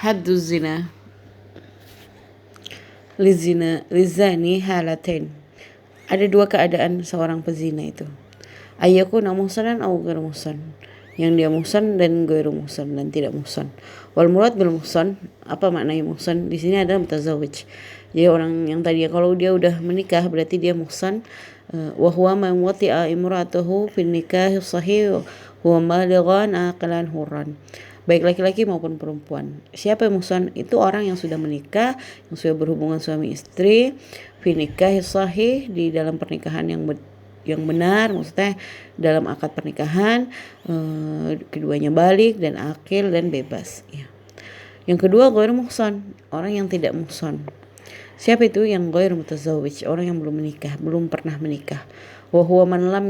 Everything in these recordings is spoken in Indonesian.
haddu zina lizani halatain. Ada dua keadaan seorang pezina itu. Ayyakuna muhsanan aw ghairu muhsan. Yang dia muhsan dan ghairu muhsan dan tidak muhsan. Wal murad bil muhsan, apa maknanya muhsan? Di sini ada mutazawwij. Jadi orang yang tadi kalau dia udah menikah berarti dia muhsan. Wa huwa man wati'a imra'atahu fin nikah sahih huwa balighan aqilan hurran. Baik laki-laki maupun perempuan. Siapa yang muhsan? Itu orang yang sudah menikah, yang sudah berhubungan suami istri, fi nikah sahih, di dalam pernikahan yang benar, maksudnya dalam akad pernikahan, keduanya balik dan akil dan bebas. Ya. Yang kedua ghairu muhsan, orang yang tidak muhsan. Siapa itu yang ghairu mutazawwij? Orang yang belum menikah, belum pernah menikah. Wa huwa man lam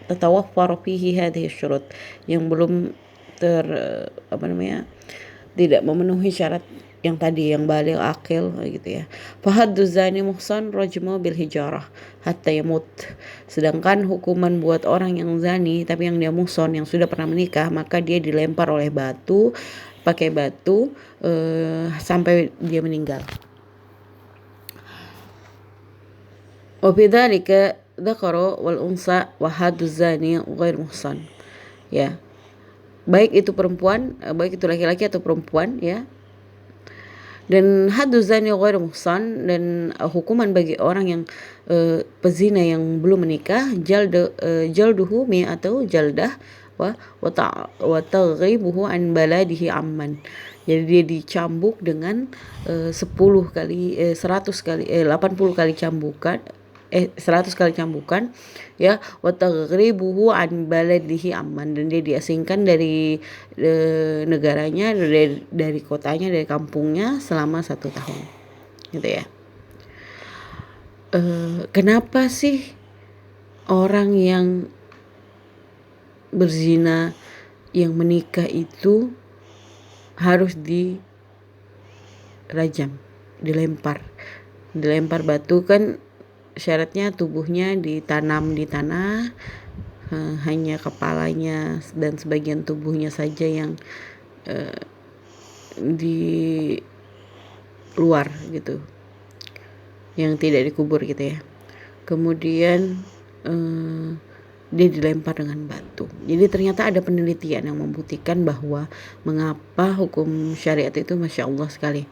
tatawaffar fihi hadhihi syurut, yang belum tidak memenuhi syarat yang tadi, yang baligh akil gitu ya. Fahaddu zani muhsan rajmu bil hijarah hatta yamut. Sedangkan hukuman buat orang yang zani tapi yang dia muhsan, yang sudah pernah menikah, maka dia dilempar pakai batu sampai dia meninggal. Wa bidzalika dzakara wal unsa wa haddu zani ghair muhsan. Ya. Baik itu perempuan, baik itu laki-laki atau perempuan ya. Dan haddu zani ghair muhsan, dan hukuman bagi orang yang pezina yang belum menikah, jalduhu atau jaldah wa taghribuhu an baladihi amman. Jadi dia dicambuk dengan 10 kali 100 kali 80 kali cambukan, 100 kali cambukan ya, wa taghribuhu an baladihi amman, dan dia diasingkan dari negaranya, dari kotanya, dari kampungnya selama 1 tahun gitu ya. Kenapa sih orang yang berzina, yang menikah itu harus dirajam, dilempar batu? Kan syaratnya tubuhnya ditanam di tanah, hanya kepalanya dan sebagian tubuhnya saja yang di luar gitu, yang tidak dikubur gitu ya. Kemudian dia dilempar dengan batu. Jadi ternyata ada penelitian yang membuktikan bahwa mengapa hukum syariat itu Masya Allah sekali.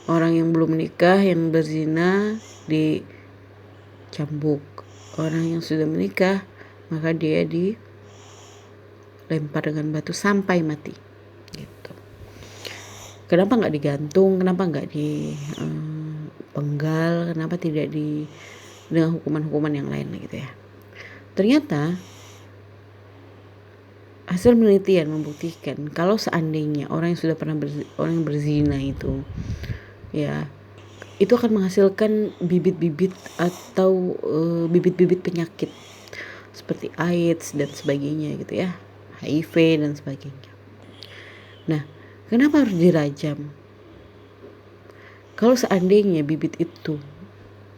Orang yang belum menikah, yang berzina dicambuk. Orang yang sudah menikah, maka dia dilempar dengan batu sampai mati gitu. Kenapa nggak digantung? Kenapa nggak dipenggal? Kenapa tidak dengan hukuman-hukuman yang lain gitu ya? Ternyata hasil penelitian membuktikan kalau seandainya orang yang sudah pernah orang yang berzina itu ya, itu akan menghasilkan bibit-bibit atau bibit-bibit penyakit seperti AIDS dan sebagainya gitu ya, HIV dan sebagainya. Nah, kenapa harus dirajam? Kalau seandainya bibit itu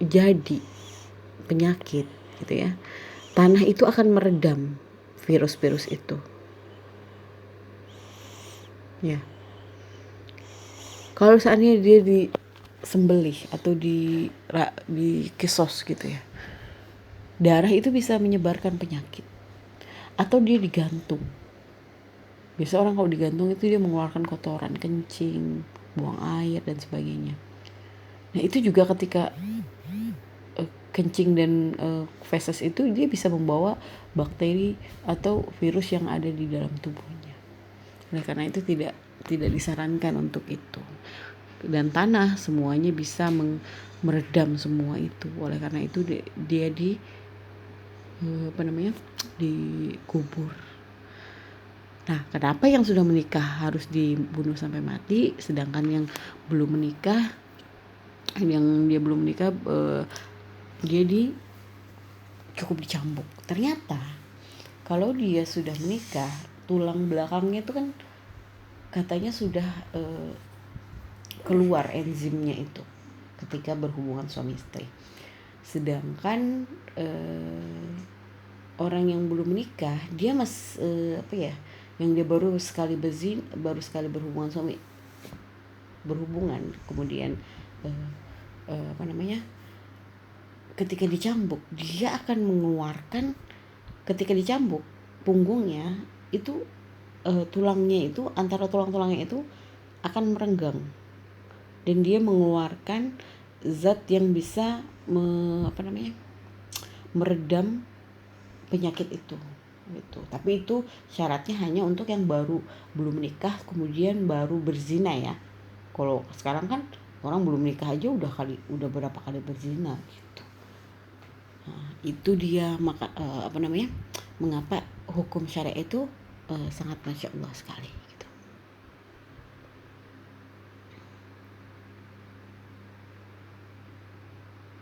jadi penyakit gitu ya, tanah itu akan meredam virus-virus itu. Ya. Kalau seandainya dia disembelih atau di kisos gitu ya, darah itu bisa menyebarkan penyakit. Atau dia digantung. Biasa orang kalau digantung itu dia mengeluarkan kotoran, kencing, buang air dan sebagainya. Nah, itu juga ketika kencing dan feses itu dia bisa membawa bakteri atau virus yang ada di dalam tubuhnya. Oleh karena itu tidak disarankan untuk itu. Dan tanah semuanya bisa meredam semua itu. Oleh karena itu dia dikubur. Nah, kenapa yang sudah menikah harus dibunuh sampai mati, sedangkan yang belum menikah, dia cukup dicambuk. Ternyata kalau dia sudah menikah, tulang belakangnya itu kan katanya sudah keluar enzimnya itu ketika berhubungan suami istri. Sedangkan orang yang belum menikah, dia yang dia baru sekali berhubungan, kemudian ketika dicambuk dia akan mengeluarkan, ketika dicambuk punggungnya itu tulangnya itu, antara tulang-tulangnya itu akan merenggang dan dia mengeluarkan zat yang bisa meredam penyakit itu gitu. Tapi itu syaratnya hanya untuk yang baru belum menikah kemudian baru berzina ya. Kalau sekarang kan orang belum menikah aja udah berapa kali berzina gitu. Nah, itu dia mengapa hukum syariat itu sangat masya Allah sekali.